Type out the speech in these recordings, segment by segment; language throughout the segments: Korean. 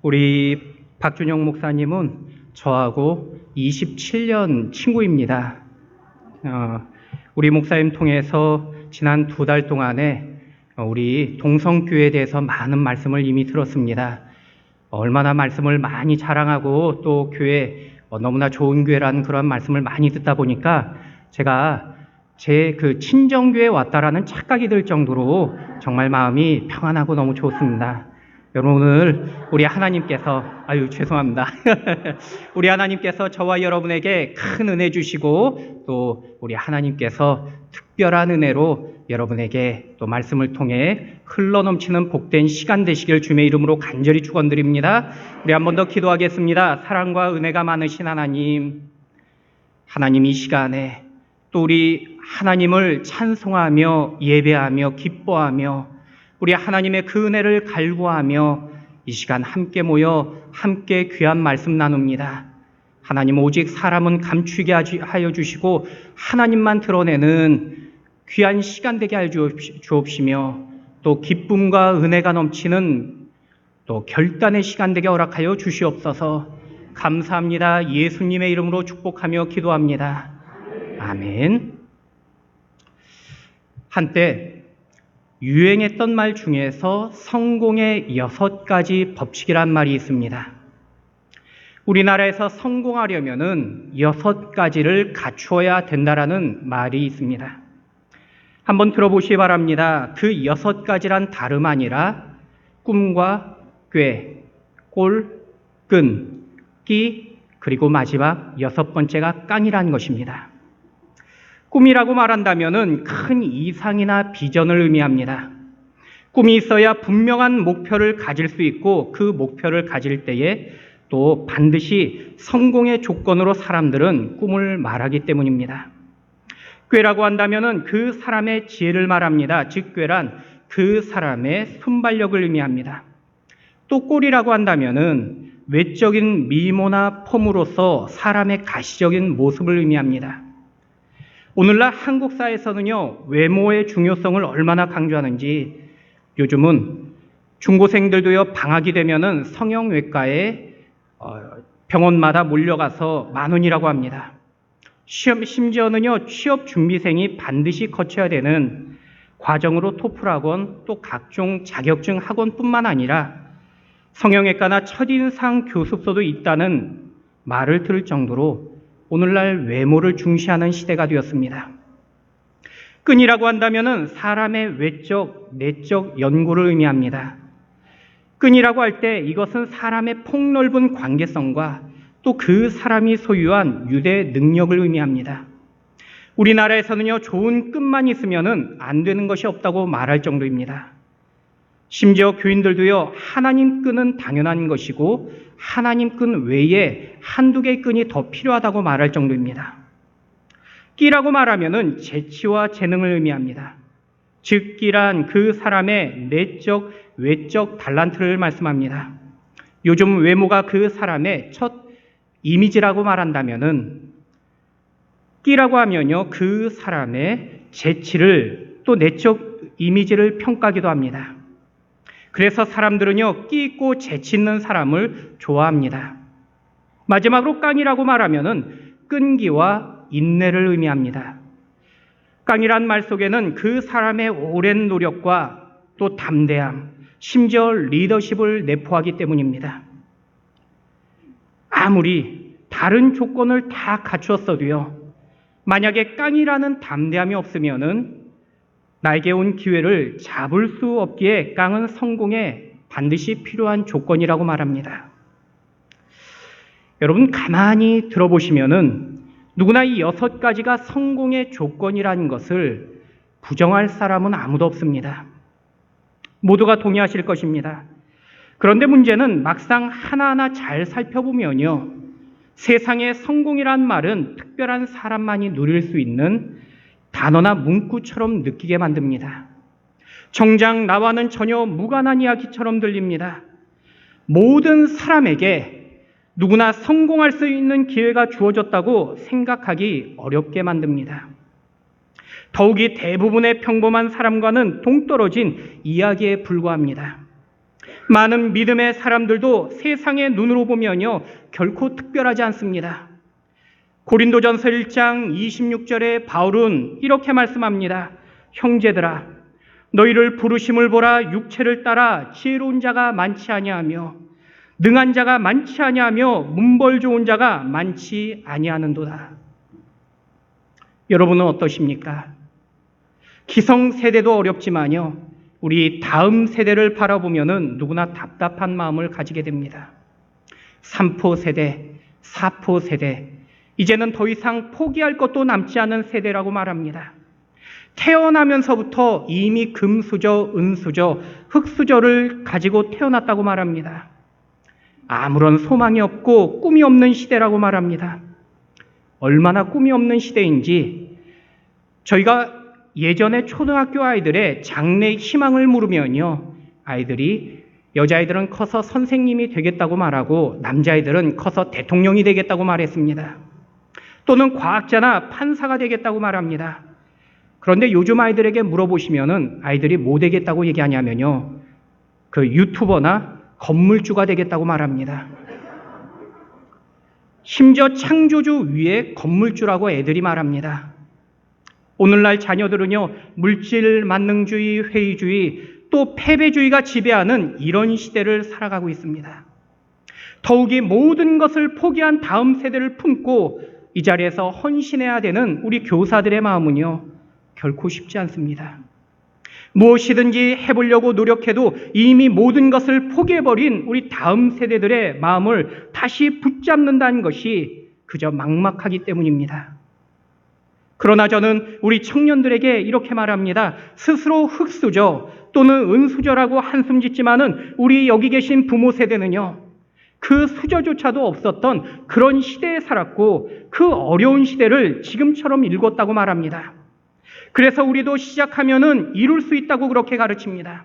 우리 박준영 목사님은 저하고 27년 친구입니다. 우리 목사님 통해서 지난 2달 동안에 우리 동성교회에 대해서 많은 말씀을 이미 들었습니다. 얼마나 말씀을 많이 자랑하고 또 교회 너무나 좋은 교회라는 그런 말씀을 많이 듣다 보니까 제가 제 친정교회에 왔다라는 착각이 들 정도로 정말 마음이 평안하고 너무 좋습니다. 여러분, 오늘 우리 하나님께서 죄송합니다. 우리 하나님께서 저와 여러분에게 큰 은혜 주시고 또 우리 하나님께서 특별한 은혜로 여러분에게 또 말씀을 통해 흘러넘치는 복된 시간 되시길 주님의 이름으로 간절히 축원드립니다. 우리 한 번 더 기도하겠습니다. 사랑과 은혜가 많으신 하나님, 이 시간에 또 우리 하나님을 찬송하며 예배하며 기뻐하며 우리 하나님의 그 은혜를 갈구하며 이 시간 함께 모여 함께 귀한 말씀 나눕니다. 하나님, 오직 사람은 감추게 하여 주시고 하나님만 드러내는 귀한 시간 되게 하여 주옵시며 또 기쁨과 은혜가 넘치는 또 결단의 시간 되게 허락하여 주시옵소서. 감사합니다. 예수님의 이름으로 축복하며 기도합니다. 아멘. 한때 유행했던 말 중에서 성공의 6가지 법칙이란 말이 있습니다. 우리나라에서 성공하려면은 6가지를 갖추어야 된다라는 말이 있습니다. 한번 들어보시기 바랍니다. 그 6가지란 다름 아니라 꿈과 꾀, 꼴, 끈, 끼, 그리고 마지막 6번째가 깡이라는 것입니다. 꿈이라고 말한다면은 큰 이상이나 비전을 의미합니다. 꿈이 있어야 분명한 목표를 가질 수 있고 그 목표를 가질 때에 또 반드시 성공의 조건으로 사람들은 꿈을 말하기 때문입니다. 꾀라고 한다면은 그 사람의 지혜를 말합니다. 즉 꾀란 그 사람의 순발력을 의미합니다. 또 꼴이라고 한다면은 외적인 미모나 폼으로서 사람의 가시적인 모습을 의미합니다. 오늘날 한국 사회에서는요, 외모의 중요성을 얼마나 강조하는지 요즘은 중고생들도요, 방학이 되면은 성형외과에 병원마다 몰려가서 만원이라고 합니다. 심지어는요, 취업 준비생이 반드시 거쳐야 되는 과정으로 토플 학원, 또 각종 자격증 학원뿐만 아니라 성형외과나 첫인상 교습소도 있다는 말을 들을 정도로 오늘날 외모를 중시하는 시대가 되었습니다. 끈이라고 한다면은 사람의 외적, 내적 연고를 의미합니다. 끈이라고 할 때 이것은 사람의 폭넓은 관계성과 또 그 사람이 소유한 유대 능력을 의미합니다. 우리나라에서는요, 좋은 끈만 있으면은 안 되는 것이 없다고 말할 정도입니다. 심지어 교인들도요, 하나님 끈은 당연한 것이고 하나님 끈 외에 한두 개의 끈이 더 필요하다고 말할 정도입니다. 끼라고 말하면은 재치와 재능을 의미합니다. 즉 끼란 그 사람의 내적, 외적 달란트를 말씀합니다. 요즘 외모가 그 사람의 첫 이미지라고 말한다면은 끼라고 하면요, 그 사람의 재치를 또 내적 이미지를 평가하기도 합니다. 그래서 사람들은요, 끼 있고 재치 있는 사람을 좋아합니다. 마지막으로 깡이라고 말하면은 끈기와 인내를 의미합니다. 깡이란 말 속에는 그 사람의 오랜 노력과 또 담대함, 심지어 리더십을 내포하기 때문입니다. 아무리 다른 조건을 다 갖추었어도요, 만약에 깡이라는 담대함이 없으면은 나에게 온 기회를 잡을 수 없기에 깡은 성공에 반드시 필요한 조건이라고 말합니다. 여러분, 가만히 들어보시면은 누구나 이 6가지가 성공의 조건이라는 것을 부정할 사람은 아무도 없습니다. 모두가 동의하실 것입니다. 그런데 문제는 막상 하나하나 잘 살펴보면요, 세상에 성공이란 말은 특별한 사람만이 누릴 수 있는 단어나 문구처럼 느끼게 만듭니다. 정작 나와는 전혀 무관한 이야기처럼 들립니다. 모든 사람에게 누구나 성공할 수 있는 기회가 주어졌다고 생각하기 어렵게 만듭니다. 더욱이 대부분의 평범한 사람과는 동떨어진 이야기에 불과합니다. 많은 믿음의 사람들도 세상의 눈으로 보면요, 결코 특별하지 않습니다. 고린도전서 1장 26절에 바울은 이렇게 말씀합니다. 형제들아, 너희를 부르심을 보라. 육체를 따라 지혜로운 자가 많지 아니하며 능한 자가 많지 아니하며 문벌 좋은 자가 많지 아니하는도다. 여러분은 어떠십니까? 기성세대도 어렵지만요, 우리 다음 세대를 바라보면은 누구나 답답한 마음을 가지게 됩니다. 3포 세대, 4포 세대, 이제는 더 이상 포기할 것도 남지 않은 세대라고 말합니다. 태어나면서부터 이미 금수저, 은수저, 흙수저를 가지고 태어났다고 말합니다. 아무런 소망이 없고 꿈이 없는 시대라고 말합니다. 얼마나 꿈이 없는 시대인지 저희가 예전에 초등학교 아이들의 장래 희망을 물으면요, 아이들이 여자아이들은 커서 선생님이 되겠다고 말하고 남자아이들은 커서 대통령이 되겠다고 말했습니다. 또는 과학자나 판사가 되겠다고 말합니다. 그런데 요즘 아이들에게 물어보시면은 아이들이 뭐 되겠다고 얘기하냐면요, 그 유튜버나 건물주가 되겠다고 말합니다. 심지어 창조주 위에 건물주라고 애들이 말합니다. 오늘날 자녀들은요, 물질 만능주의, 회의주의, 또 패배주의가 지배하는 이런 시대를 살아가고 있습니다. 더욱이 모든 것을 포기한 다음 세대를 품고 이 자리에서 헌신해야 되는 우리 교사들의 마음은요, 결코 쉽지 않습니다. 무엇이든지 해보려고 노력해도 이미 모든 것을 포기해버린 우리 다음 세대들의 마음을 다시 붙잡는다는 것이 그저 막막하기 때문입니다. 그러나 저는 우리 청년들에게 이렇게 말합니다. 스스로 흙수저 또는 은수저라고 한숨 짓지만은 우리 여기 계신 부모 세대는요, 그 수저조차도 없었던 그런 시대에 살았고 그 어려운 시대를 지금처럼 읽었다고 말합니다. 그래서 우리도 시작하면은 이룰 수 있다고 그렇게 가르칩니다.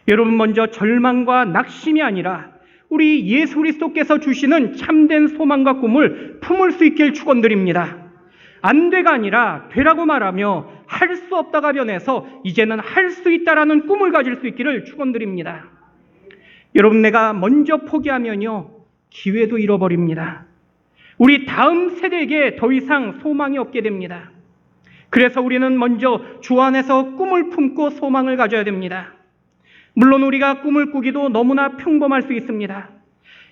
여러분, 먼저 절망과 낙심이 아니라 우리 예수 그리스도께서 주시는 참된 소망과 꿈을 품을 수 있길 축원드립니다. 안 돼가 아니라 되라고 말하며 할 수 없다가 변해서 이제는 할 수 있다라는 꿈을 가질 수 있기를 축원드립니다. 여러분, 내가 먼저 포기하면요, 기회도 잃어버립니다. 우리 다음 세대에게 더 이상 소망이 없게 됩니다. 그래서 우리는 먼저 주 안에서 꿈을 품고 소망을 가져야 됩니다. 물론 우리가 꿈을 꾸기도 너무나 평범할 수 있습니다.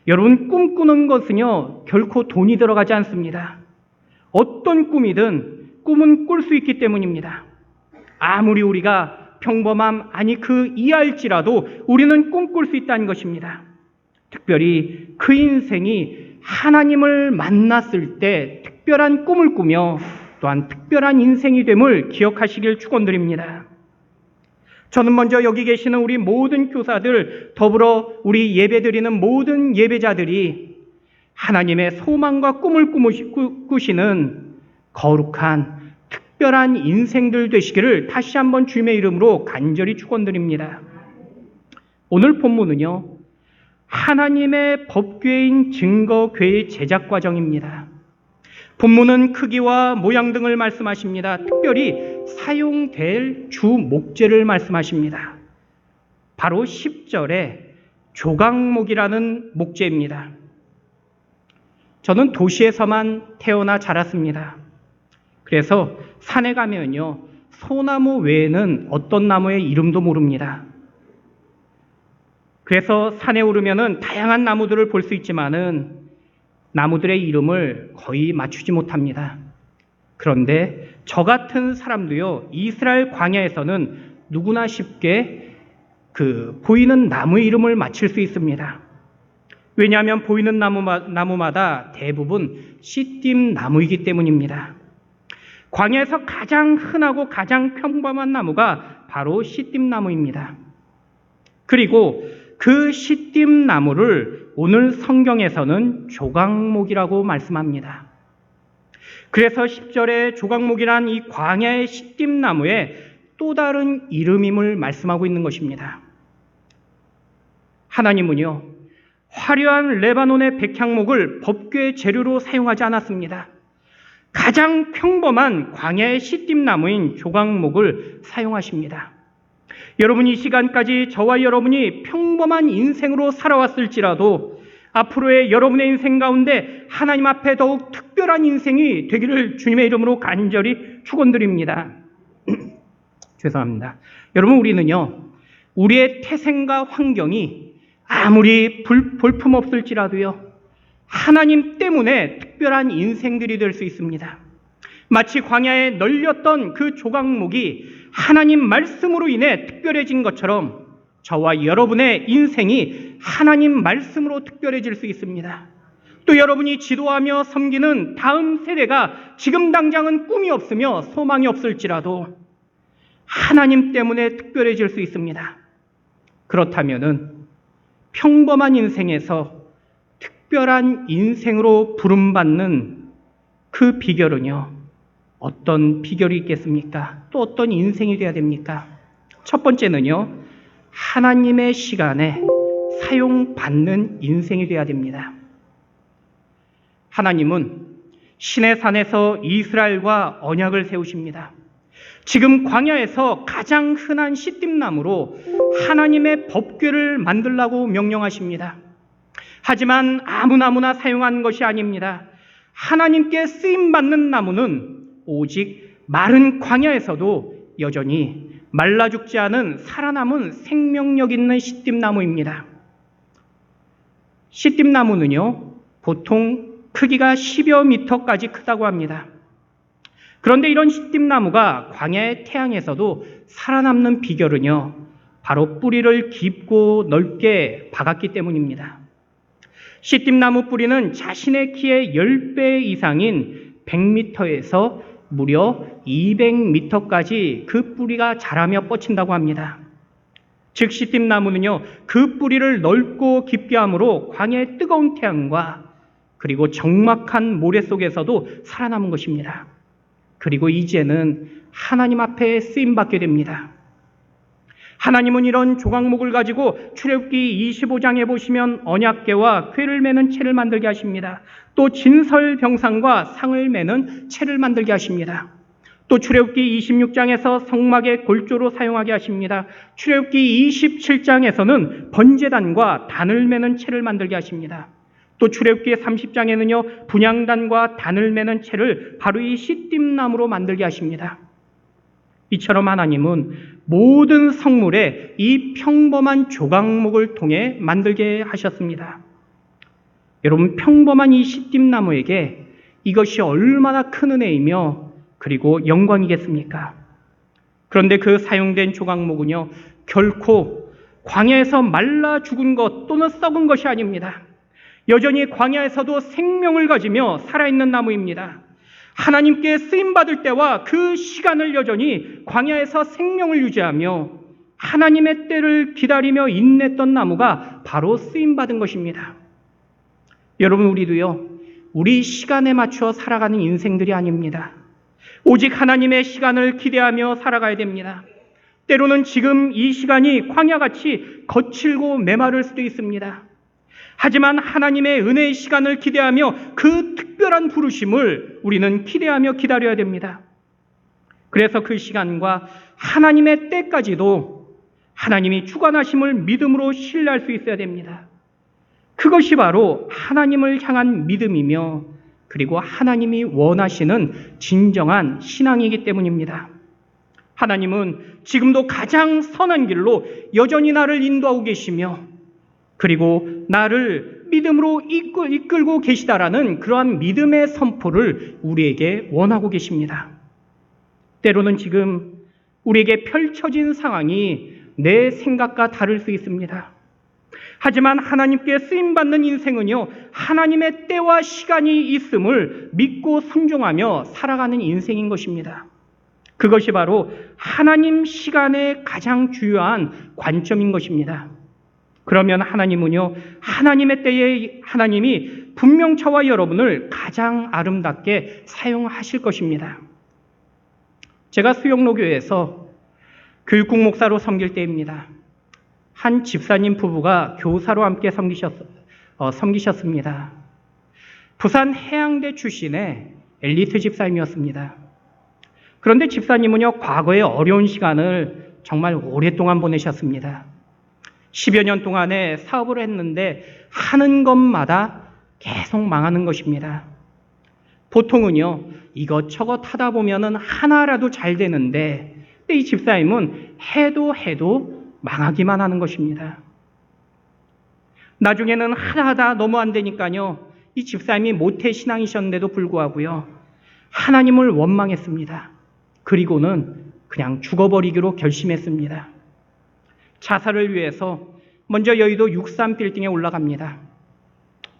여러분, 꿈꾸는 것은요, 결코 돈이 들어가지 않습니다. 어떤 꿈이든 꿈은 꿀 수 있기 때문입니다. 아무리 우리가 평범함, 아니 그 이하일지라도 우리는 꿈꿀 수 있다는 것입니다. 특별히 그 인생이 하나님을 만났을 때 특별한 꿈을 꾸며 또한 특별한 인생이 됨을 기억하시길 축원드립니다. 저는 먼저 여기 계시는 우리 모든 교사들, 더불어 우리 예배드리는 모든 예배자들이 하나님의 소망과 꿈을 꾸시는 거룩한 특별한 인생들 되시기를 다시 한번 주님의 이름으로 간절히 축원드립니다. 오늘 본문은요, 하나님의 법궤인 증거궤의 제작 과정입니다. 본문은 크기와 모양 등을 말씀하십니다. 특별히 사용될 주 목재를 말씀하십니다. 바로 10절에 조각목이라는 목재입니다. 저는 도시에서만 태어나 자랐습니다. 그래서 산에 가면요, 소나무 외에는 어떤 나무의 이름도 모릅니다. 그래서 산에 오르면은 다양한 나무들을 볼 수 있지만은 나무들의 이름을 거의 맞추지 못합니다. 그런데 저 같은 사람도요, 이스라엘 광야에서는 누구나 쉽게 보이는 나무의 이름을 맞힐 수 있습니다. 왜냐하면 보이는 나무마다 대부분 시띠임 나무이기 때문입니다. 광야에서 가장 흔하고 가장 평범한 나무가 바로 시띠임 나무입니다. 그리고 그 시띠임 나무를 오늘 성경에서는 조각목이라고 말씀합니다. 그래서 10절에 조각목이란 이 광야의 시띠임 나무의 또 다른 이름임을 말씀하고 있는 것입니다. 하나님은요, 화려한 레바논의 백향목을 법궤의 재료로 사용하지 않았습니다. 가장 평범한 광야의 시띠임 나무인 조각목을 사용하십니다. 여러분, 이 시간까지 저와 여러분이 평범한 인생으로 살아왔을지라도 앞으로의 여러분의 인생 가운데 하나님 앞에 더욱 특별한 인생이 되기를 주님의 이름으로 간절히 축원드립니다. 죄송합니다. 여러분, 우리는요, 우리의 태생과 환경이 아무리 볼품없을지라도요, 하나님 때문에 특별한 인생들이 될 수 있습니다. 마치 광야에 널렸던 그 조각목이 하나님 말씀으로 인해 특별해진 것처럼 저와 여러분의 인생이 하나님 말씀으로 특별해질 수 있습니다. 또 여러분이 지도하며 섬기는 다음 세대가 지금 당장은 꿈이 없으며 소망이 없을지라도 하나님 때문에 특별해질 수 있습니다. 그렇다면은 평범한 인생에서 특별한 인생으로 부름받는 그 비결은요, 어떤 비결이 있겠습니까? 또 어떤 인생이 되어야 됩니까? 첫 번째는요, 하나님의 시간에 사용받는 인생이 되어야 됩니다. 하나님은 시내 산에서 이스라엘과 언약을 세우십니다. 지금 광야에서 가장 흔한 시띠나무로 하나님의 법궤를 만들라고 명령하십니다. 하지만 아무나 사용한 것이 아닙니다. 하나님께 쓰임받는 나무는 오직 마른 광야에서도 여전히 말라 죽지 않은 살아남은 생명력 있는 시띠나무입니다. 시띠나무는요, 보통 크기가 10여 미터까지 크다고 합니다. 그런데 이런 시띠나무가 광야의 태양에서도 살아남는 비결은요, 바로 뿌리를 깊고 넓게 박았기 때문입니다. 시띠나무 뿌리는 자신의 키의 10배 이상인 100m에서 무려 200m까지 그 뿌리가 자라며 뻗친다고 합니다. 즉 시띠나무는요, 그 뿌리를 넓고 깊게 함으로 광야의 뜨거운 태양과 그리고 적막한 모래 속에서도 살아남은 것입니다. 그리고 이제는 하나님 앞에 쓰임받게 됩니다. 하나님은 이런 조각목을 가지고 출애굽기 25장에 보시면 언약궤와 궤를 매는 채를 만들게 하십니다. 또 진설병상과 상을 매는 채를 만들게 하십니다. 또 출애굽기 26장에서 성막의 골조로 사용하게 하십니다. 출애굽기 27장에서는 번제단과 단을 매는 채를 만들게 하십니다. 또 출애굽기 30장에는요, 분향단과 단을 매는 채를 바로 이 시띠나무로 만들게 하십니다. 이처럼 하나님은 모든 성물에 이 평범한 조각목을 통해 만들게 하셨습니다. 여러분, 평범한 이 시띠나무에게 이것이 얼마나 큰 은혜이며 그리고 영광이겠습니까? 그런데 그 사용된 조각목은요, 결코 광야에서 말라 죽은 것 또는 썩은 것이 아닙니다. 여전히 광야에서도 생명을 가지며 살아있는 나무입니다. 하나님께 쓰임받을 때와 그 시간을 여전히 광야에서 생명을 유지하며 하나님의 때를 기다리며 인내했던 나무가 바로 쓰임받은 것입니다. 여러분, 우리도요, 우리 시간에 맞춰 살아가는 인생들이 아닙니다. 오직 하나님의 시간을 기대하며 살아가야 됩니다. 때로는 지금 이 시간이 광야같이 거칠고 메마를 수도 있습니다. 하지만 하나님의 은혜의 시간을 기대하며 그 특별한 부르심을 우리는 기대하며 기다려야 됩니다. 그래서 그 시간과 하나님의 때까지도 하나님이 주관하심을 믿음으로 신뢰할 수 있어야 됩니다. 그것이 바로 하나님을 향한 믿음이며 그리고 하나님이 원하시는 진정한 신앙이기 때문입니다. 하나님은 지금도 가장 선한 길로 여전히 나를 인도하고 계시며 그리고 나를 믿음으로 이끌고 계시다라는 그러한 믿음의 선포를 우리에게 원하고 계십니다. 때로는 지금 우리에게 펼쳐진 상황이 내 생각과 다를 수 있습니다. 하지만 하나님께 쓰임받는 인생은요, 하나님의 때와 시간이 있음을 믿고 순종하며 살아가는 인생인 것입니다. 그것이 바로 하나님 시간의 가장 중요한 관점인 것입니다. 그러면 하나님은요, 하나님의 때에 하나님이 분명 저와 여러분을 가장 아름답게 사용하실 것입니다. 제가 수영로교회에서 교육국 목사로 섬길 때입니다. 한 집사님 부부가 교사로 함께 섬기셨습니다. 부산 해양대 출신의 엘리트 집사님이었습니다. 그런데 집사님은요, 과거의 어려운 시간을 정말 오랫동안 보내셨습니다. 10여 년 동안에 사업을 했는데 하는 것마다 계속 망하는 것입니다. 보통은요, 이것저것 하다 보면은 하나라도 잘 되는데 이 집사님은 해도 망하기만 하는 것입니다. 나중에는 하다 너무 안 되니까요, 이 집사님이 모태신앙이셨는데도 불구하고요, 하나님을 원망했습니다. 그리고는 그냥 죽어버리기로 결심했습니다. 자살을 위해서 먼저 여의도 63 빌딩에 올라갑니다.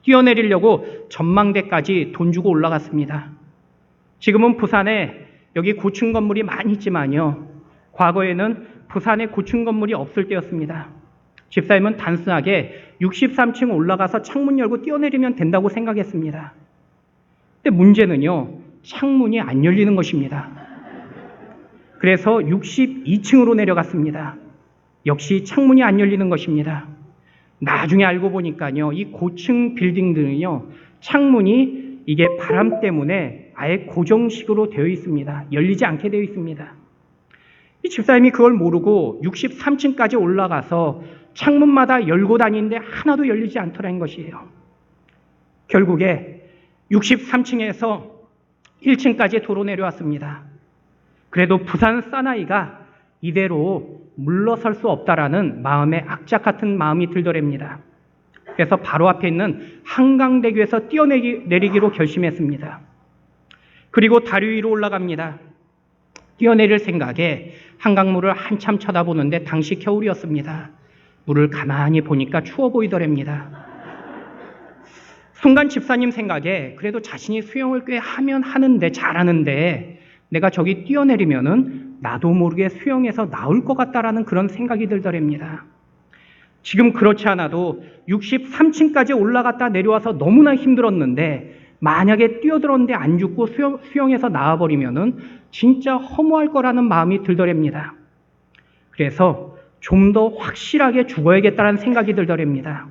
뛰어내리려고 전망대까지 돈 주고 올라갔습니다. 지금은 부산에 여기 고층 건물이 많이 있지만요, 과거에는 부산에 고층 건물이 없을 때였습니다. 집사님은 단순하게 63층 올라가서 창문 열고 뛰어내리면 된다고 생각했습니다. 근데 문제는요, 창문이 안 열리는 것입니다. 그래서 62층으로 내려갔습니다. 역시 창문이 안 열리는 것입니다. 나중에 알고 보니까요, 이 고층 빌딩들은요, 창문이 이게 바람 때문에 아예 고정식으로 되어 있습니다. 열리지 않게 되어 있습니다. 이 집사님이 그걸 모르고 63층까지 올라가서 창문마다 열고 다니는데 하나도 열리지 않더라는 것이에요. 결국에 63층에서 1층까지 도로 내려왔습니다. 그래도 부산 사나이가 이대로 물러설 수 없다라는 마음에 악착 같은 마음이 들더랍니다. 그래서 바로 앞에 있는 한강대교에서 뛰어내리기로 결심했습니다. 그리고 다리 위로 올라갑니다. 뛰어내릴 생각에 한강물을 한참 쳐다보는데 당시 겨울이었습니다. 물을 가만히 보니까 추워 보이더랍니다. 순간 집사님 생각에 그래도 자신이 수영을 꽤 하면 하는데 잘하는데 내가 저기 뛰어내리면은 나도 모르게 수영해서 나올 것 같다라는 그런 생각이 들더랍니다. 지금 그렇지 않아도 63층까지 올라갔다 내려와서 너무나 힘들었는데 만약에 뛰어들었는데 안 죽고 수영해서 나와버리면은 진짜 허무할 거라는 마음이 들더랍니다. 그래서 좀 더 확실하게 죽어야겠다는 생각이 들더랍니다.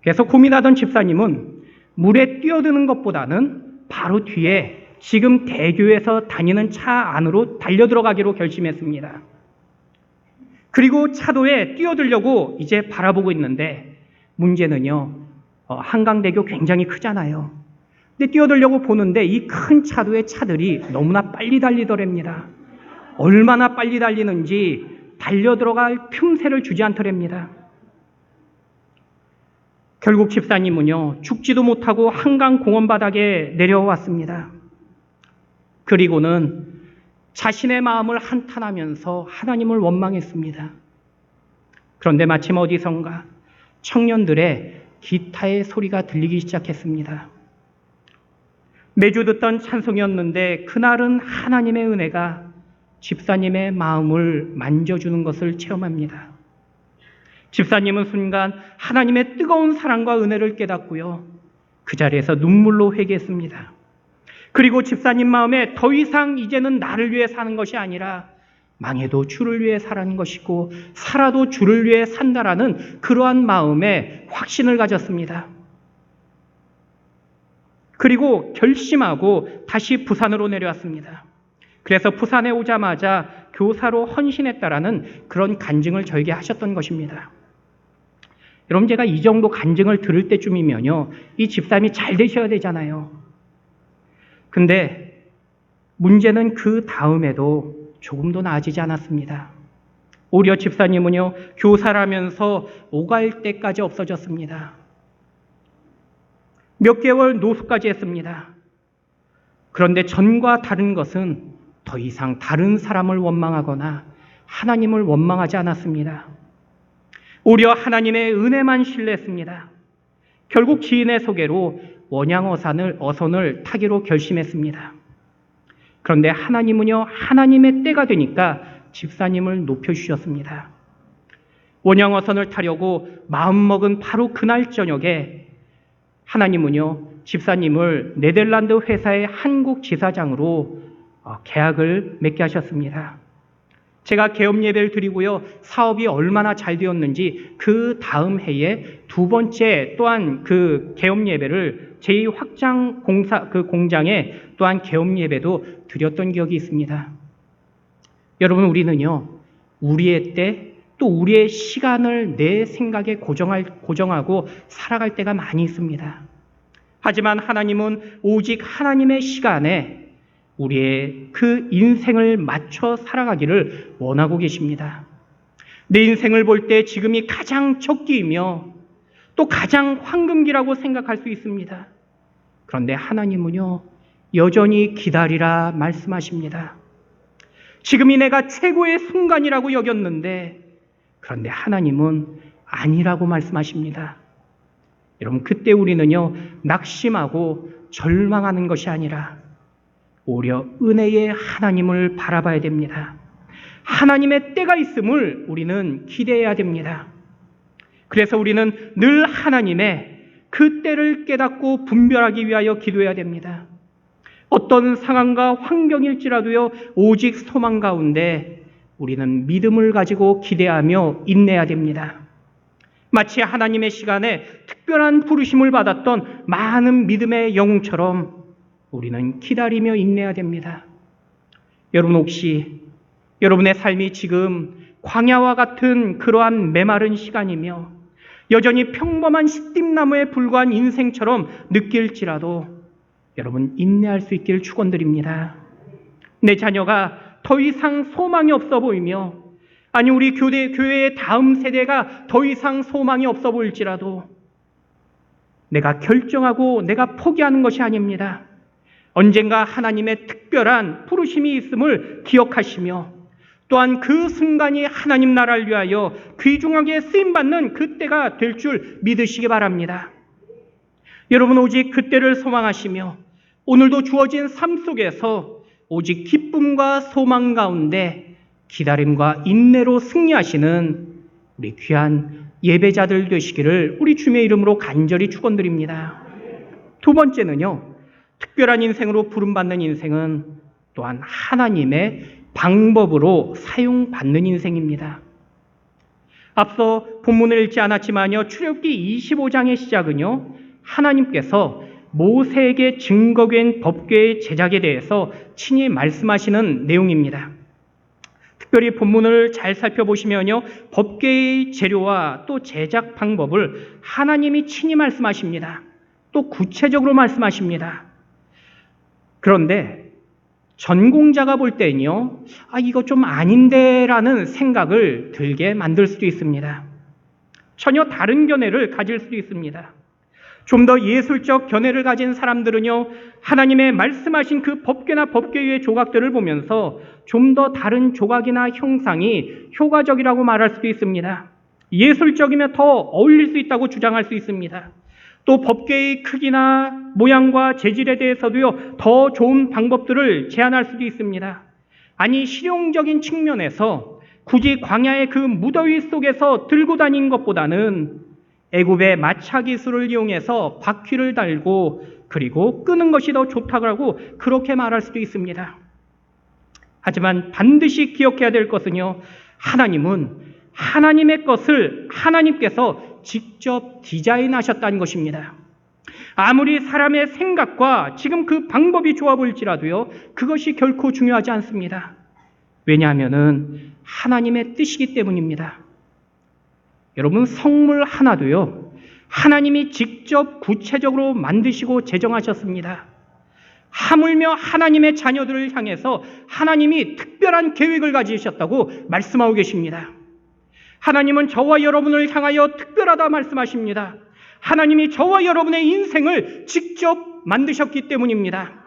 그래서 고민하던 집사님은 물에 뛰어드는 것보다는 바로 뒤에 지금 대교에서 다니는 차 안으로 달려들어가기로 결심했습니다. 그리고 차도에 뛰어들려고 이제 바라보고 있는데 문제는요, 한강대교 굉장히 크잖아요. 근데 뛰어들려고 보는데 이 큰 차도의 차들이 너무나 빨리 달리더랍니다. 얼마나 빨리 달리는지 달려들어갈 틈새를 주지 않더랍니다. 결국 집사님은요, 죽지도 못하고 한강 공원 바닥에 내려왔습니다. 그리고는 자신의 마음을 한탄하면서 하나님을 원망했습니다. 그런데 마침 어디선가 청년들의 기타의 소리가 들리기 시작했습니다. 매주 듣던 찬송이었는데 그날은 하나님의 은혜가 집사님의 마음을 만져주는 것을 체험합니다. 집사님은 순간 하나님의 뜨거운 사랑과 은혜를 깨닫고요, 그 자리에서 눈물로 회개했습니다. 그리고 집사님 마음에 더 이상 이제는 나를 위해 사는 것이 아니라 망해도 주를 위해 사는 것이고 살아도 주를 위해 산다라는 그러한 마음에 확신을 가졌습니다. 그리고 결심하고 다시 부산으로 내려왔습니다. 그래서 부산에 오자마자 교사로 헌신했다라는 그런 간증을 저에게 하셨던 것입니다. 여러분, 제가 이 정도 간증을 들을 때쯤이면요, 이 집사님이 잘 되셔야 되잖아요. 근데 문제는 그 다음에도 조금도 나아지지 않았습니다. 오히려 집사님은요, 교사라면서 오갈 때까지 없어졌습니다. 몇 개월 노숙까지 했습니다. 그런데 전과 다른 것은 더 이상 다른 사람을 원망하거나 하나님을 원망하지 않았습니다. 오히려 하나님의 은혜만 신뢰했습니다. 결국 지인의 소개로 원양어선을 타기로 결심했습니다. 그런데 하나님은요, 하나님의 때가 되니까 집사님을 높여주셨습니다. 원양어선을 타려고 마음먹은 바로 그날 저녁에 하나님은요, 집사님을 네덜란드 회사의 한국 지사장으로 계약을 맺게 하셨습니다. 제가 개업 예배를 드리고요, 사업이 얼마나 잘 되었는지 그 다음 해에 두 번째 또한 그 개업 예배를 제2확장 공장에 또한 개업 예배도 드렸던 기억이 있습니다. 여러분, 우리는요, 우리의 때, 또 우리의 시간을 내 생각에 고정하고 살아갈 때가 많이 있습니다. 하지만 하나님은 오직 하나님의 시간에 우리의 그 인생을 맞춰 살아가기를 원하고 계십니다. 내 인생을 볼 때 지금이 가장 적기이며 또 가장 황금기라고 생각할 수 있습니다. 그런데 하나님은요, 여전히 기다리라 말씀하십니다. 지금이 내가 최고의 순간이라고 여겼는데, 그런데 하나님은 아니라고 말씀하십니다. 여러분, 그때 우리는요, 낙심하고 절망하는 것이 아니라 오히려 은혜의 하나님을 바라봐야 됩니다. 하나님의 때가 있음을 우리는 기대해야 됩니다. 그래서 우리는 늘 하나님의 그 때를 깨닫고 분별하기 위하여 기도해야 됩니다. 어떤 상황과 환경일지라도요, 오직 소망 가운데 우리는 믿음을 가지고 기대하며 인내해야 됩니다. 마치 하나님의 시간에 특별한 부르심을 받았던 많은 믿음의 영웅처럼 우리는 기다리며 인내해야 됩니다. 여러분, 혹시 여러분의 삶이 지금 광야와 같은 그러한 메마른 시간이며 여전히 평범한 시띠나무에 불과한 인생처럼 느낄지라도 여러분, 인내할 수 있기를 축원드립니다. 내 자녀가 더 이상 소망이 없어 보이며, 아니 우리 교회의 다음 세대가 더 이상 소망이 없어 보일지라도 내가 결정하고 내가 포기하는 것이 아닙니다. 언젠가 하나님의 특별한 부르심이 있음을 기억하시며 또한 그 순간이 하나님 나라를 위하여 귀중하게 쓰임받는 그때가 될 줄 믿으시기 바랍니다. 여러분, 오직 그때를 소망하시며 오늘도 주어진 삶 속에서 오직 기쁨과 소망 가운데 기다림과 인내로 승리하시는 우리 귀한 예배자들 되시기를 우리 주님의 이름으로 간절히 축원드립니다. 두 번째는요, 특별한 인생으로 부름받는 인생은 또한 하나님의 방법으로 사용받는 인생입니다. 앞서 본문을 읽지 않았지만요, 출애굽기 25장의 시작은요, 하나님께서 모세에게 증거된 법궤의 제작에 대해서 친히 말씀하시는 내용입니다. 특별히 본문을 잘 살펴보시면요, 법궤의 재료와 또 제작 방법을 하나님이 친히 말씀하십니다. 또 구체적으로 말씀하십니다. 그런데 전공자가 볼 때는요, 이거 좀 아닌데 라는 생각을 들게 만들 수도 있습니다. 전혀 다른 견해를 가질 수도 있습니다. 좀 더 예술적 견해를 가진 사람들은요, 하나님의 말씀하신 그 법궤나 법궤의 조각들을 보면서 좀 더 다른 조각이나 형상이 효과적이라고 말할 수도 있습니다. 예술적이면 더 어울릴 수 있다고 주장할 수 있습니다. 또 법궤의 크기나 모양과 재질에 대해서도요, 더 좋은 방법들을 제안할 수도 있습니다. 아니, 실용적인 측면에서 굳이 광야의 그 무더위 속에서 들고 다닌 것보다는 애굽의 마차 기술을 이용해서 바퀴를 달고 그리고 끄는 것이 더 좋다고 하고 그렇게 말할 수도 있습니다. 하지만 반드시 기억해야 될 것은요, 하나님은 하나님의 것을 하나님께서 직접 디자인하셨다는 것입니다. 아무리 사람의 생각과 지금 그 방법이 좋아 보일지라도요, 그것이 결코 중요하지 않습니다. 왜냐하면은 하나님의 뜻이기 때문입니다. 여러분, 성물 하나도요, 하나님이 직접 구체적으로 만드시고 제정하셨습니다. 하물며 하나님의 자녀들을 향해서 하나님이 특별한 계획을 가지셨다고 말씀하고 계십니다. 하나님은 저와 여러분을 향하여 특별하다 말씀하십니다. 하나님이 저와 여러분의 인생을 직접 만드셨기 때문입니다.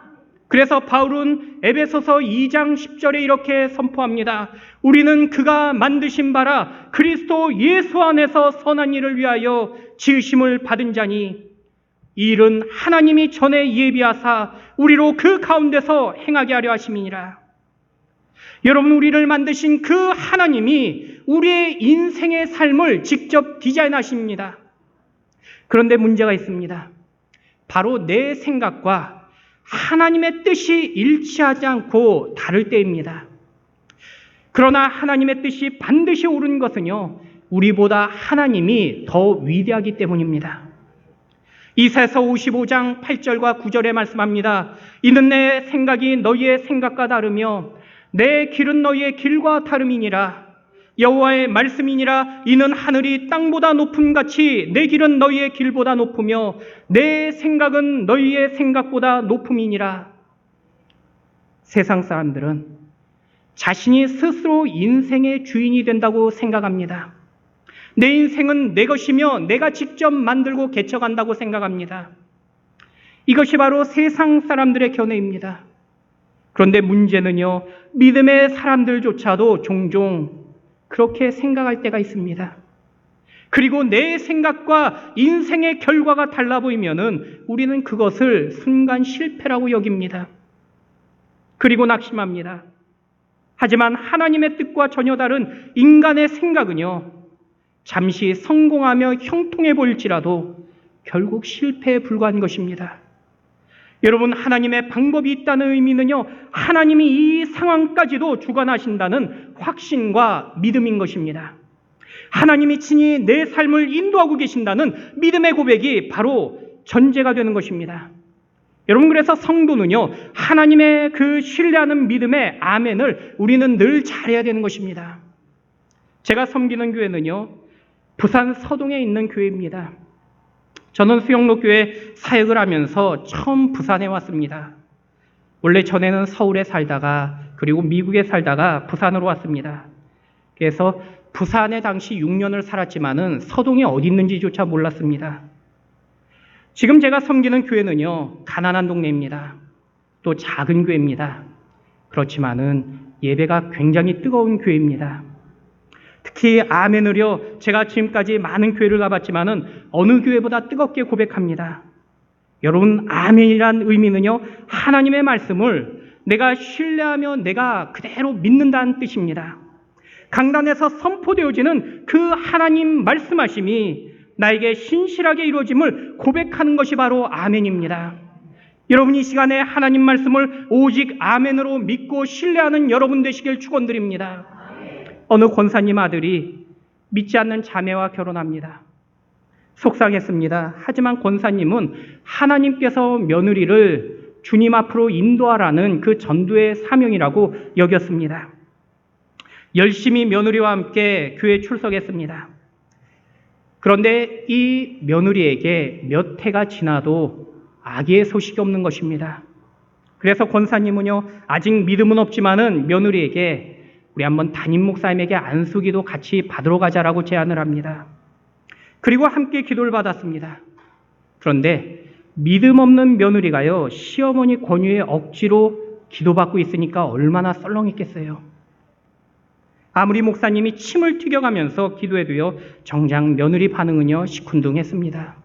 그래서 바울은 에베소서 2장 10절에 이렇게 선포합니다. 우리는 그가 만드신 바라 그리스도 예수 안에서 선한 일을 위하여 지으심을 받은 자니 이 일은 하나님이 전에 예비하사 우리로 그 가운데서 행하게 하려 하심이니라. 여러분, 우리를 만드신 그 하나님이 우리의 인생의 삶을 직접 디자인하십니다. 그런데 문제가 있습니다. 바로 내 생각과 하나님의 뜻이 일치하지 않고 다를 때입니다. 그러나 하나님의 뜻이 반드시 옳은 것은요, 우리보다 하나님이 더 위대하기 때문입니다. 이사야서 55장 8절과 9절에 말씀합니다. 이는 내 생각이 너희의 생각과 다르며 내 길은 너희의 길과 다름이니라. 여호와의 말씀이니라. 이는 하늘이 땅보다 높음 같이 내 길은 너희의 길보다 높으며 내 생각은 너희의 생각보다 높음이니라. 세상 사람들은 자신이 스스로 인생의 주인이 된다고 생각합니다. 내 인생은 내 것이며 내가 직접 만들고 개척한다고 생각합니다. 이것이 바로 세상 사람들의 견해입니다. 그런데 문제는요, 믿음의 사람들조차도 종종 그렇게 생각할 때가 있습니다. 그리고 내 생각과 인생의 결과가 달라 보이면은 우리는 그것을 순간 실패라고 여깁니다. 그리고 낙심합니다. 하지만 하나님의 뜻과 전혀 다른 인간의 생각은요, 잠시 성공하며 형통해 보일지라도 결국 실패에 불과한 것입니다. 여러분, 하나님의 방법이 있다는 의미는요, 하나님이 이 상황까지도 주관하신다는 확신과 믿음인 것입니다. 하나님이 친히 내 삶을 인도하고 계신다는 믿음의 고백이 바로 전제가 되는 것입니다. 여러분, 그래서 성도는요, 하나님의 그 신뢰하는 믿음의 아멘을 우리는 늘 잘해야 되는 것입니다. 제가 섬기는 교회는요, 부산 서동에 있는 교회입니다. 저는 수영로교회 사역을 하면서 처음 부산에 왔습니다. 원래 전에는 서울에 살다가 그리고 미국에 살다가 부산으로 왔습니다. 그래서 부산에 당시 6년을 살았지만은 서동이 어디 있는지조차 몰랐습니다. 지금 제가 섬기는 교회는요, 가난한 동네입니다. 또 작은 교회입니다. 그렇지만은 예배가 굉장히 뜨거운 교회입니다. 특히 아멘을요, 제가 지금까지 많은 교회를 가봤지만은 어느 교회보다 뜨겁게 고백합니다. 여러분, 아멘이란 의미는요, 하나님의 말씀을 내가 신뢰하며 내가 그대로 믿는다는 뜻입니다. 강단에서 선포되어지는 그 하나님 말씀하심이 나에게 신실하게 이루어짐을 고백하는 것이 바로 아멘입니다. 여러분, 이 시간에 하나님 말씀을 오직 아멘으로 믿고 신뢰하는 여러분 되시길 축원드립니다. 어느 권사님 아들이 믿지 않는 자매와 결혼합니다. 속상했습니다. 하지만 권사님은 하나님께서 며느리를 주님 앞으로 인도하라는 그 전도의 사명이라고 여겼습니다. 열심히 며느리와 함께 교회에 출석했습니다. 그런데 이 며느리에게 몇 해가 지나도 아기의 소식이 없는 것입니다. 그래서 권사님은요, 아직 믿음은 없지만은 며느리에게 우리 한번 담임 목사님에게 안수기도 같이 받으러 가자라고 제안을 합니다. 그리고 함께 기도를 받았습니다. 그런데 믿음 없는 며느리가요, 시어머니 권유에 억지로 기도받고 있으니까 얼마나 썰렁했겠어요. 아무리 목사님이 침을 튀겨가면서 기도해도요, 정작 며느리 반응은요, 시큰둥했습니다.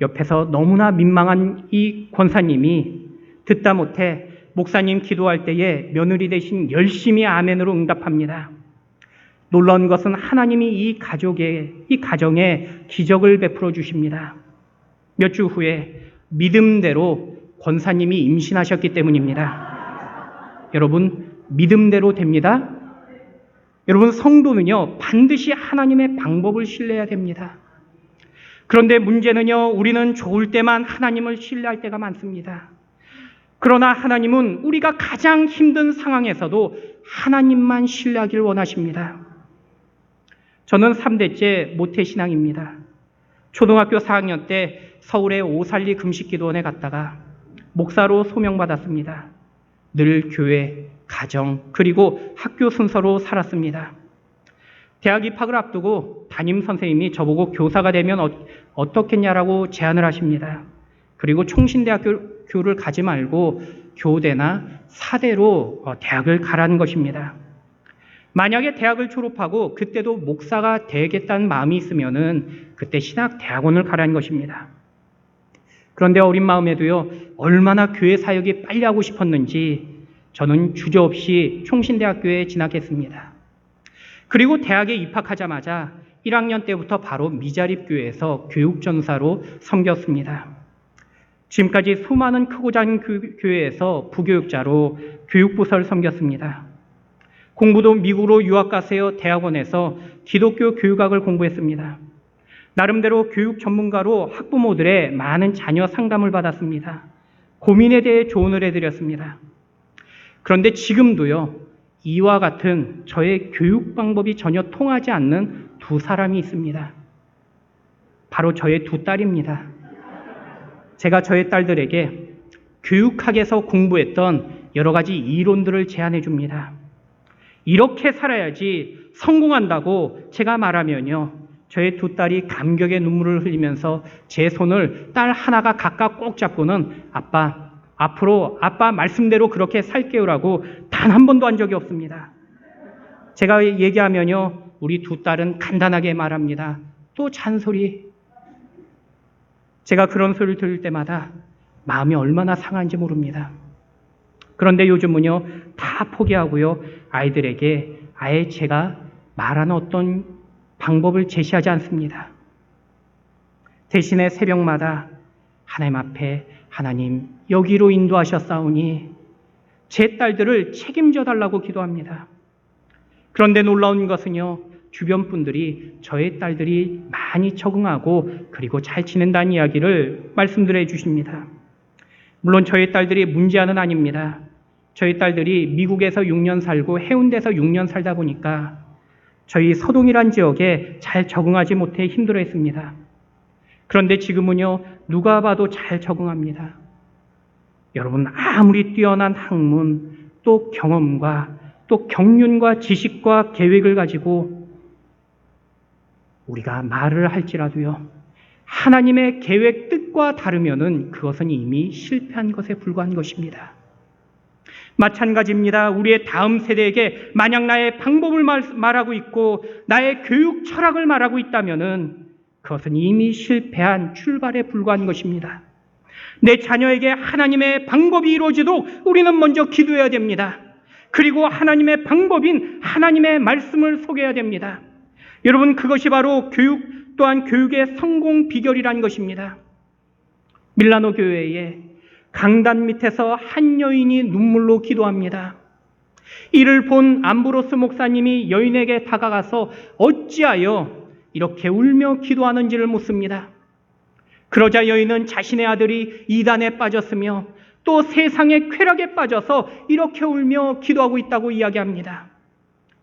옆에서 너무나 민망한 이 권사님이 듣다 못해 목사님 기도할 때에 며느리 대신 열심히 아멘으로 응답합니다. 놀라운 것은 하나님이 이 가정에 기적을 베풀어 주십니다. 몇 주 후에 믿음대로 권사님이 임신하셨기 때문입니다. 여러분, 믿음대로 됩니다. 여러분, 성도는요, 반드시 하나님의 방법을 신뢰해야 됩니다. 그런데 문제는요, 우리는 좋을 때만 하나님을 신뢰할 때가 많습니다. 그러나 하나님은 우리가 가장 힘든 상황에서도 하나님만 신뢰하길 원하십니다. 저는 3대째 모태신앙입니다. 초등학교 4학년 때 서울의 오살리 금식기도원에 갔다가 목사로 소명받았습니다. 늘 교회, 가정, 그리고 학교 순서로 살았습니다. 대학 입학을 앞두고 담임 선생님이 저보고 교사가 되면 어떻겠냐라고 제안을 하십니다. 그리고 총신대학교를 가지 말고 교대나 사대로 대학을 가라는 것입니다. 만약에 대학을 졸업하고 그때도 목사가 되겠다는 마음이 있으면은 그때 신학대학원을 가라는 것입니다. 그런데 어린 마음에도요, 얼마나 교회 사역이 빨리 하고 싶었는지 저는 주저없이 총신대학교에 진학했습니다. 그리고 대학에 입학하자마자 1학년 때부터 바로 미자립교회에서 교육전사로 섬겼습니다. 지금까지 수많은 크고 작은 교회에서 부교육자로 교육부서를 섬겼습니다. 공부도 미국으로 유학 가세요 대학원에서 기독교 교육학을 공부했습니다. 나름대로 교육 전문가로 학부모들의 많은 자녀 상담을 받았습니다. 고민에 대해 조언을 해드렸습니다. 그런데 지금도요, 이와 같은 저의 교육 방법이 전혀 통하지 않는 두 사람이 있습니다. 바로 저의 두 딸입니다. 제가 저의 딸들에게 교육학에서 공부했던 여러 가지 이론들을 제안해 줍니다. 이렇게 살아야지 성공한다고 제가 말하면요, 저의 두 딸이 감격의 눈물을 흘리면서 제 손을 딸 하나가 각각 꼭 잡고는 아빠, 앞으로 아빠 말씀대로 그렇게 살게요라고 단 한 번도 한 적이 없습니다. 제가 얘기하면요, 우리 두 딸은 간단하게 말합니다. 또 잔소리. 제가 그런 소리를 들을 때마다 마음이 얼마나 상한지 모릅니다. 그런데 요즘은요, 다 포기하고요, 아이들에게 아예 제가 말하는 어떤 방법을 제시하지 않습니다. 대신에 새벽마다 하나님 앞에 하나님 여기로 인도하셨사오니 제 딸들을 책임져 달라고 기도합니다. 그런데 놀라운 것은요, 주변 분들이 저의 딸들이 많이 적응하고 그리고 잘 지낸다는 이야기를 말씀드려 주십니다. 물론 저의 딸들이 문제아는 아닙니다. 저희 딸들이 미국에서 6년 살고 해운대에서 6년 살다 보니까 저희 서동이란 지역에 잘 적응하지 못해 힘들어했습니다. 그런데 지금은요, 누가 봐도 잘 적응합니다. 여러분, 아무리 뛰어난 학문, 또 경험과 또 경륜과 지식과 계획을 가지고 우리가 말을 할지라도요, 하나님의 계획 뜻과 다르면은 그것은 이미 실패한 것에 불과한 것입니다. 마찬가지입니다. 우리의 다음 세대에게 만약 나의 방법을 말하고 있고 나의 교육 철학을 말하고 있다면은 그것은 이미 실패한 출발에 불과한 것입니다. 내 자녀에게 하나님의 방법이 이루어지도록 우리는 먼저 기도해야 됩니다. 그리고 하나님의 방법인 하나님의 말씀을 소개해야 됩니다. 여러분, 그것이 바로 교육 또한 교육의 성공 비결이란 것입니다. 밀라노 교회에 강단 밑에서 한 여인이 눈물로 기도합니다. 이를 본 암브로스 목사님이 여인에게 다가가서 어찌하여 이렇게 울며 기도하는지를 묻습니다. 그러자 여인은 자신의 아들이 이단에 빠졌으며 또 세상의 쾌락에 빠져서 이렇게 울며 기도하고 있다고 이야기합니다.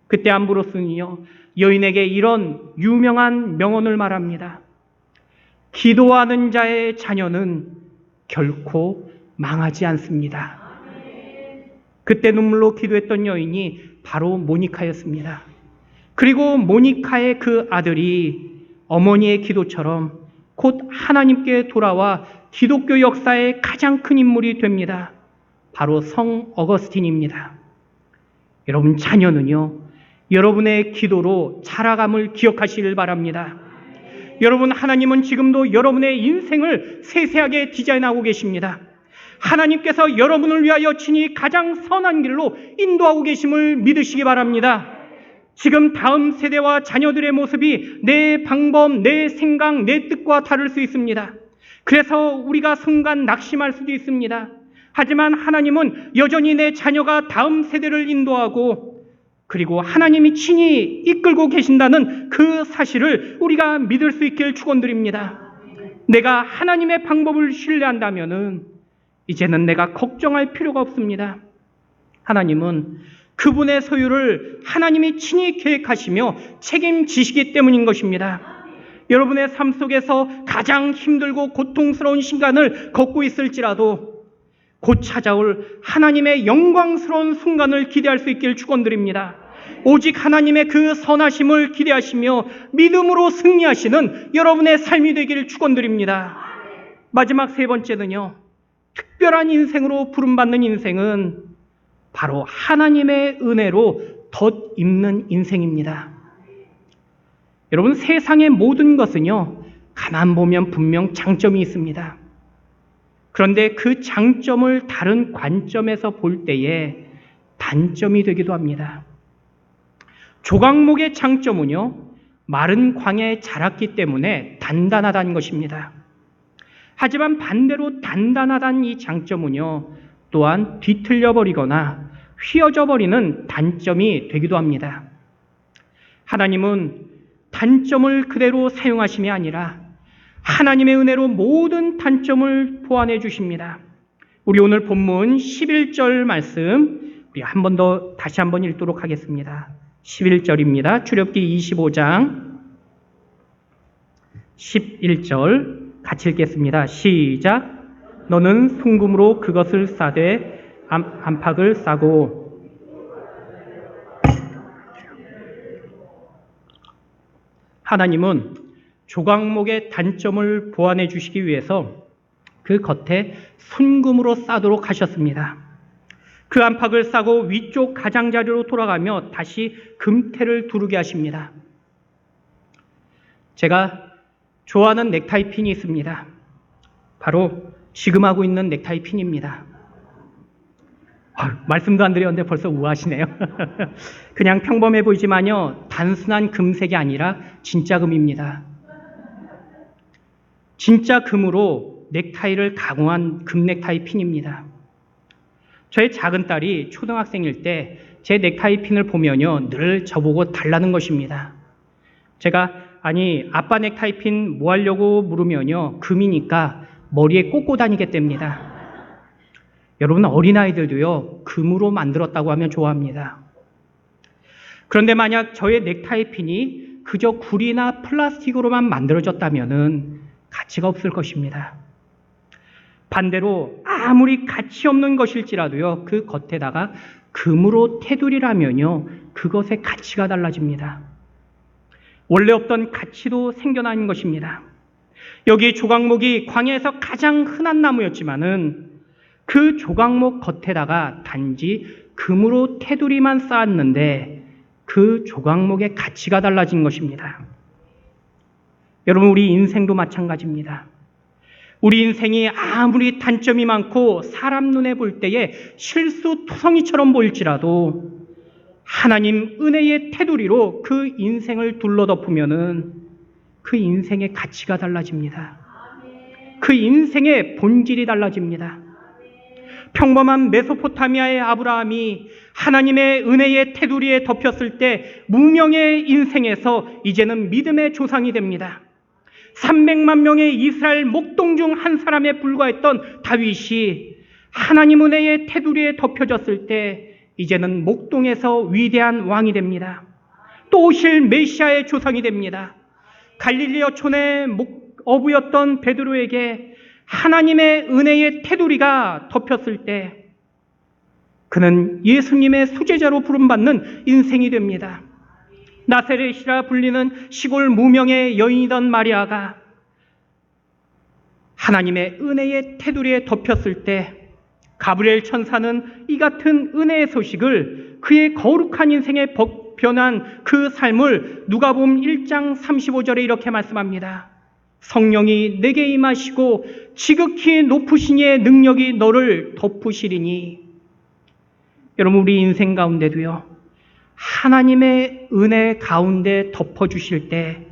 그때 암브로스는요, 여인에게 이런 유명한 명언을 말합니다. 기도하는 자의 자녀는 결코 망하지 않습니다. 그때 눈물로 기도했던 여인이 바로 모니카였습니다. 그리고 모니카의 그 아들이 어머니의 기도처럼 곧 하나님께 돌아와 기독교 역사의 가장 큰 인물이 됩니다. 바로 성 어거스틴입니다. 여러분, 자녀는요, 여러분의 기도로 자라감을 기억하시길 바랍니다. 여러분, 하나님은 지금도 여러분의 인생을 세세하게 디자인하고 계십니다. 하나님께서 여러분을 위하여 친히 가장 선한 길로 인도하고 계심을 믿으시기 바랍니다. 지금 다음 세대와 자녀들의 모습이 내 방법, 내 생각, 내 뜻과 다를 수 있습니다. 그래서 우리가 순간 낙심할 수도 있습니다. 하지만 하나님은 여전히 내 자녀가 다음 세대를 인도하고 그리고 하나님이 친히 이끌고 계신다는 그 사실을 우리가 믿을 수 있길 축원드립니다. 내가 하나님의 방법을 신뢰한다면은 이제는 내가 걱정할 필요가 없습니다. 하나님은 그분의 소유를 하나님이 친히 계획하시며 책임지시기 때문인 것입니다. 여러분의 삶 속에서 가장 힘들고 고통스러운 시간을 걷고 있을지라도 곧 찾아올 하나님의 영광스러운 순간을 기대할 수 있길 축원드립니다. 오직 하나님의 그 선하심을 기대하시며 믿음으로 승리하시는 여러분의 삶이 되기를 축원드립니다. 마지막 세 번째는요, 특별한 인생으로 부름받는 인생은 바로 하나님의 은혜로 덧입는 인생입니다. 여러분, 세상의 모든 것은요, 가만 보면 분명 장점이 있습니다. 그런데 그 장점을 다른 관점에서 볼 때에 단점이 되기도 합니다. 조각목의 장점은요, 마른 광야에 자랐기 때문에 단단하다는 것입니다. 하지만 반대로 단단하다는 이 장점은요, 또한 뒤틀려버리거나 휘어져버리는 단점이 되기도 합니다. 하나님은 단점을 그대로 사용하심이 아니라 하나님의 은혜로 모든 단점을 보완해 주십니다. 우리 오늘 본문 11절 말씀 우리 다시 한 번 읽도록 하겠습니다. 11절입니다. 출애굽기 25장 11절 같이 읽겠습니다. 시작. 너는 순금으로 그것을 싸되 안팎을 싸고 하나님은 조각목의 단점을 보완해 주시기 위해서 그 겉에 순금으로 싸도록 하셨습니다. 그 안팎을 싸고 위쪽 가장자리로 돌아가며 다시 금테를 두르게 하십니다. 제가 좋아하는 넥타이 핀이 있습니다. 바로 지금 하고 있는 넥타이 핀입니다. 말씀도 안 드렸는데 벌써 우아하시네요. 그냥 평범해 보이지만요, 단순한 금색이 아니라 진짜 금입니다. 진짜 금으로 넥타이를 가공한 금 넥타이 핀입니다. 저의 작은 딸이 초등학생일 때 제 넥타이 핀을 보면요, 늘 저보고 달라는 것입니다. 제가 아니 아빠 넥타이 핀 뭐 하려고 물으면요, 금이니까 머리에 꽂고 다니겠답니다. 여러분, 어린아이들도요, 금으로 만들었다고 하면 좋아합니다. 그런데 만약 저의 넥타이 핀이 그저 구리나 플라스틱으로만 만들어졌다면 가치가 없을 것입니다. 반대로 아무리 가치 없는 것일지라도요, 그 겉에다가 금으로 테두리라면요, 그것의 가치가 달라집니다. 원래 없던 가치도 생겨나는 것입니다. 여기 조각목이 광야에서 가장 흔한 나무였지만은 그 조각목 겉에다가 단지 금으로 테두리만 쌓았는데 그 조각목의 가치가 달라진 것입니다. 여러분, 우리 인생도 마찬가지입니다. 우리 인생이 아무리 단점이 많고 사람 눈에 볼 때에 실수투성이처럼 보일지라도 하나님 은혜의 테두리로 그 인생을 둘러덮으면은 그 인생의 가치가 달라집니다. 그 인생의 본질이 달라집니다. 평범한 메소포타미아의 아브라함이 하나님의 은혜의 테두리에 덮였을 때 무명의 인생에서 이제는 믿음의 조상이 됩니다. 300만 명의 이스라엘 목동 중 한 사람에 불과했던 다윗이 하나님 은혜의 테두리에 덮여졌을 때 이제는 목동에서 위대한 왕이 됩니다. 또 오실 메시아의 조상이 됩니다. 갈릴리 어촌의 어부였던 베드로에게 하나님의 은혜의 테두리가 덮였을 때 그는 예수님의 수제자로 부름받는 인생이 됩니다. 나사렛이라 불리는 시골 무명의 여인이던 마리아가 하나님의 은혜의 테두리에 덮였을 때 가브리엘 천사는 이 같은 은혜의 소식을 그의 거룩한 인생에 변한 그 삶을 누가복음 1장 35절에 이렇게 말씀합니다. 성령이 내게 임하시고 지극히 높으신 이의 능력이 너를 덮으시리니. 여러분, 우리 인생 가운데도요, 하나님의 은혜 가운데 덮어주실 때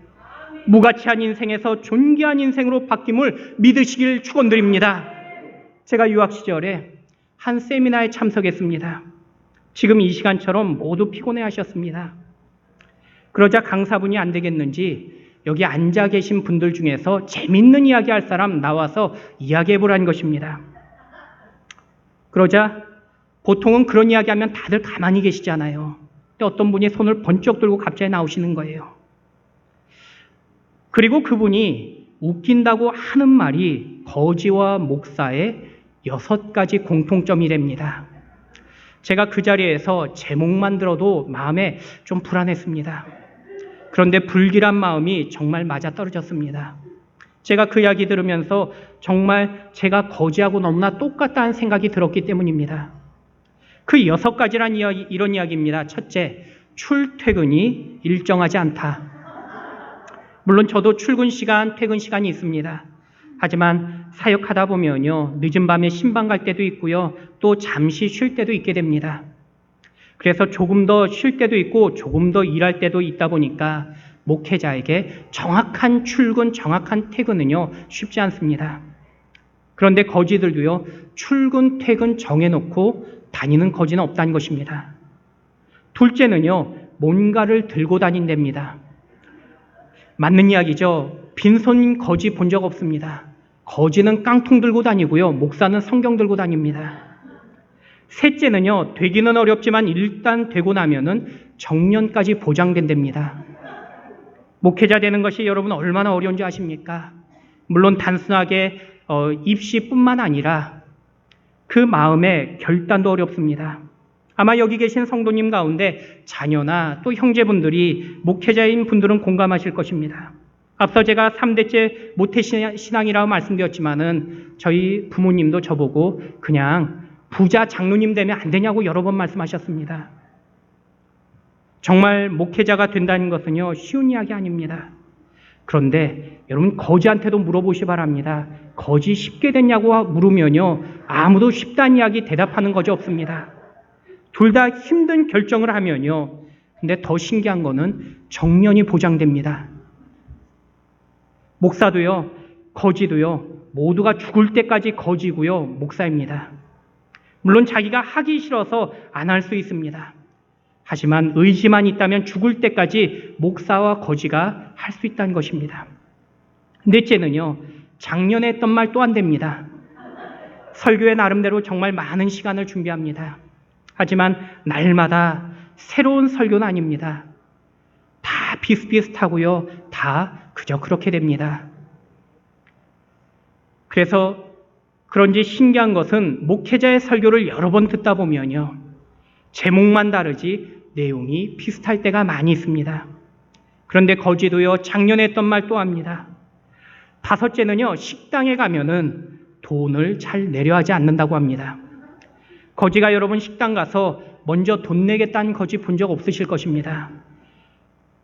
무가치한 인생에서 존귀한 인생으로 바뀜을 믿으시길 축원드립니다. 제가 유학 시절에 한 세미나에 참석했습니다. 지금 이 시간처럼 모두 피곤해 하셨습니다. 그러자 강사분이 안 되겠는지 여기 앉아 계신 분들 중에서 재밌는 이야기 할 사람 나와서 이야기해 보라는 것입니다. 그러자 보통은 그런 이야기 하면 다들 가만히 계시잖아요. 근데 어떤 분이 손을 번쩍 들고 갑자기 나오시는 거예요. 그리고 그분이 웃긴다고 하는 말이 거지와 목사의 6가지 공통점이랍니다. 제가 그 자리에서 제목만 들어도 마음에 좀 불안했습니다. 그런데 불길한 마음이 정말 맞아떨어졌습니다. 제가 그 이야기 들으면서 정말 제가 거지하고 너무나 똑같다는 생각이 들었기 때문입니다. 그 6가지란 이야기, 이런 이야기입니다. 첫째, 출퇴근이 일정하지 않다. 물론 저도 출근 시간, 퇴근 시간이 있습니다. 하지만 사역하다 보면요, 늦은 밤에 신방 갈 때도 있고요, 또 잠시 쉴 때도 있게 됩니다. 그래서 조금 더 쉴 때도 있고 조금 더 일할 때도 있다 보니까 목회자에게 정확한 출근, 정확한 퇴근은요, 쉽지 않습니다. 그런데 거지들도요, 출근, 퇴근 정해놓고 다니는 거지는 없다는 것입니다. 둘째는요, 뭔가를 들고 다닌답니다. 맞는 이야기죠. 빈손 거지 본 적 없습니다. 거지는 깡통 들고 다니고요, 목사는 성경 들고 다닙니다. 셋째는요, 되기는 어렵지만 일단 되고 나면은 정년까지 보장된답니다. 목회자 되는 것이 여러분 얼마나 어려운지 아십니까? 물론 단순하게 입시뿐만 아니라 그 마음의 결단도 어렵습니다. 아마 여기 계신 성도님 가운데 자녀나 또 형제분들이 목회자인 분들은 공감하실 것입니다. 앞서 제가 3대째 모태신앙이라고 말씀드렸지만은 저희 부모님도 저보고 그냥 부자 장로님 되면 안 되냐고 여러 번 말씀하셨습니다. 정말 목회자가 된다는 것은요, 쉬운 이야기 아닙니다. 그런데 여러분 거지한테도 물어보시 바랍니다. 거지 쉽게 됐냐고 물으면요, 아무도 쉽다는 이야기 대답하는 거지 없습니다. 둘 다 힘든 결정을 하면요, 근데 더 신기한 거는 정년이 보장됩니다. 목사도요, 거지도요, 모두가 죽을 때까지 거지고요, 목사입니다. 물론 자기가 하기 싫어서 안 할 수 있습니다. 하지만 의지만 있다면 죽을 때까지 목사와 거지가 할 수 있다는 것입니다. 넷째는요, 작년에 했던 말 또 안 됩니다. 설교에 나름대로 정말 많은 시간을 준비합니다. 하지만 날마다 새로운 설교는 아닙니다. 다 비슷비슷하고요, 다 그저 그렇게 됩니다. 그래서 그런지 신기한 것은 목회자의 설교를 여러 번 듣다 보면요, 제목만 다르지 내용이 비슷할 때가 많이 있습니다. 그런데 거지도요, 작년에 했던 말 또 합니다. 다섯째는요, 식당에 가면은 돈을 잘 내려 하지 않는다고 합니다. 거지가 여러분 식당 가서 먼저 돈 내겠다는 거지 본 적 없으실 것입니다.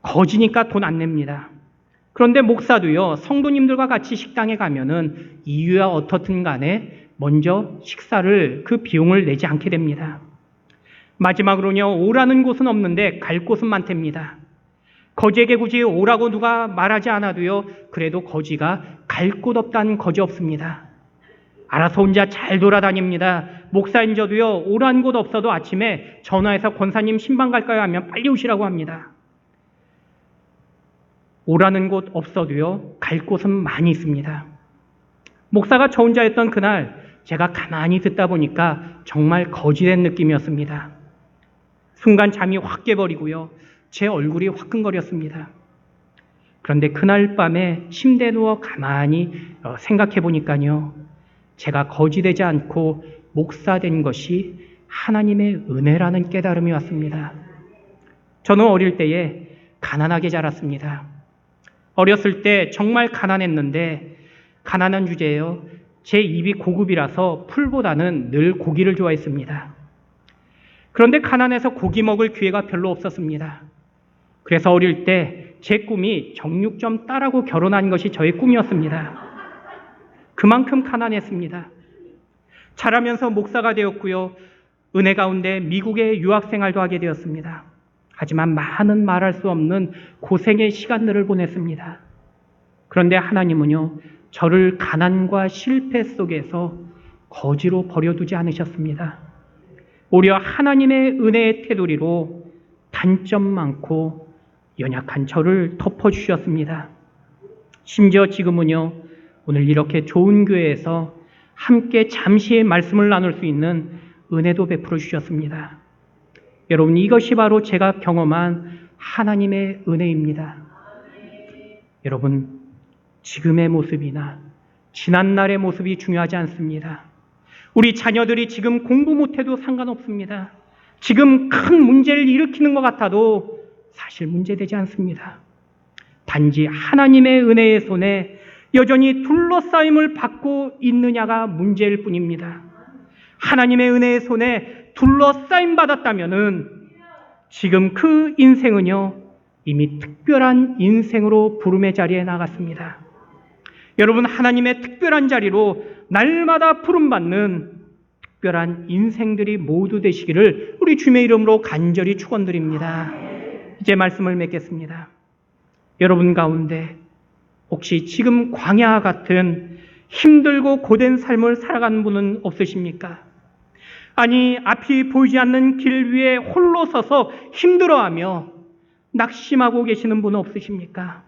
거지니까 돈 안 냅니다. 그런데 목사도요, 성도님들과 같이 식당에 가면은 이유야 어떻든 간에 먼저 식사를 그 비용을 내지 않게 됩니다. 마지막으로는요, 오라는 곳은 없는데 갈 곳은 많답니다. 거지에게 굳이 오라고 누가 말하지 않아도요, 그래도 거지가 갈 곳 없다는 거지 없습니다. 알아서 혼자 잘 돌아다닙니다. 목사인 저도요, 오라는 곳 없어도 아침에 전화해서 권사님 신방 갈까요 하면 빨리 오시라고 합니다. 오라는 곳 없어도요, 갈 곳은 많이 있습니다. 목사가 저 혼자였던 그날 제가 가만히 듣다 보니까 정말 거지된 느낌이었습니다. 순간 잠이 확 깨버리고요, 제 얼굴이 화끈거렸습니다. 그런데 그날 밤에 침대에 누워 가만히 생각해 보니까요, 제가 거지되지 않고 목사된 것이 하나님의 은혜라는 깨달음이 왔습니다. 저는 어릴 때에 가난하게 자랐습니다. 어렸을 때 정말 가난했는데, 가난한 주제예요. 제 입이 고급이라서 풀보다는 늘 고기를 좋아했습니다. 그런데 가난해서 고기 먹을 기회가 별로 없었습니다. 그래서 어릴 때 제 꿈이 정육점 딸하고 결혼한 것이 저의 꿈이었습니다. 그만큼 가난했습니다. 자라면서 목사가 되었고요, 은혜 가운데 미국에 유학생활도 하게 되었습니다. 하지만 많은 말할 수 없는 고생의 시간들을 보냈습니다. 그런데 하나님은요, 저를 가난과 실패 속에서 거지로 버려두지 않으셨습니다. 오히려 하나님의 은혜의 테두리로 단점 많고 연약한 저를 덮어주셨습니다. 심지어 지금은요, 오늘 이렇게 좋은 교회에서 함께 잠시 말씀을 나눌 수 있는 은혜도 베풀어 주셨습니다. 여러분, 이것이 바로 제가 경험한 하나님의 은혜입니다. 여러분, 지금의 모습이나 지난날의 모습이 중요하지 않습니다. 우리 자녀들이 지금 공부 못해도 상관없습니다. 지금 큰 문제를 일으키는 것 같아도 사실 문제되지 않습니다. 단지 하나님의 은혜의 손에 여전히 둘러싸임을 받고 있느냐가 문제일 뿐입니다. 하나님의 은혜의 손에 둘러싸임 받았다면은 지금 그 인생은요, 이미 특별한 인생으로 부름의 자리에 나갔습니다. 여러분, 하나님의 특별한 자리로 날마다 부름받는 특별한 인생들이 모두 되시기를 우리 주님의 이름으로 간절히 축원드립니다. 이제 말씀을 맺겠습니다. 여러분 가운데 혹시 지금 광야 같은 힘들고 고된 삶을 살아가는 분은 없으십니까? 아니, 앞이 보이지 않는 길 위에 홀로 서서 힘들어하며 낙심하고 계시는 분은 없으십니까?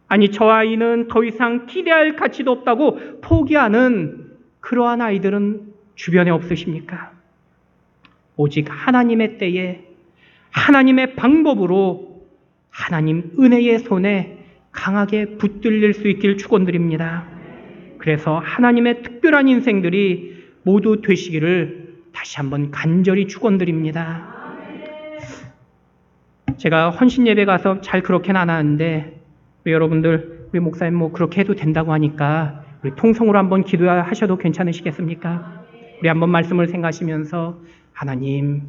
아니, 저 아이는 더 이상 기대할 가치도 없다고 포기하는 그러한 아이들은 주변에 없으십니까? 오직 하나님의 때에 하나님의 방법으로 하나님 은혜의 손에 강하게 붙들릴 수 있길 축원드립니다. 그래서 하나님의 특별한 인생들이 모두 되시기를 다시 한번 간절히 축원드립니다. 제가 헌신 예배 가서 잘 그렇게는 안 하는데 우리 여러분들 우리 목사님 뭐 그렇게 해도 된다고 하니까 우리 통성으로 한번 기도하셔도 괜찮으시겠습니까? 우리 한번 말씀을 생각하시면서 하나님,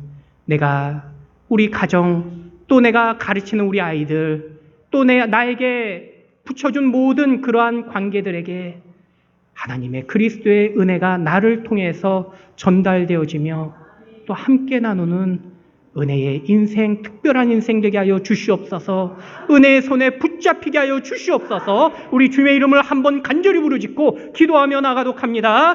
내가 우리 가정 또 내가 가르치는 우리 아이들 또 나에게 붙여준 모든 그러한 관계들에게 하나님의 그리스도의 은혜가 나를 통해서 전달되어지며 또 함께 나누는 은혜의 인생, 특별한 인생 되게 하여 주시옵소서. 은혜의 손에 붙잡히게 하여 주시옵소서. 우리 주님의 이름을 한번 간절히 부르짖고 기도하며 나가도록 합니다.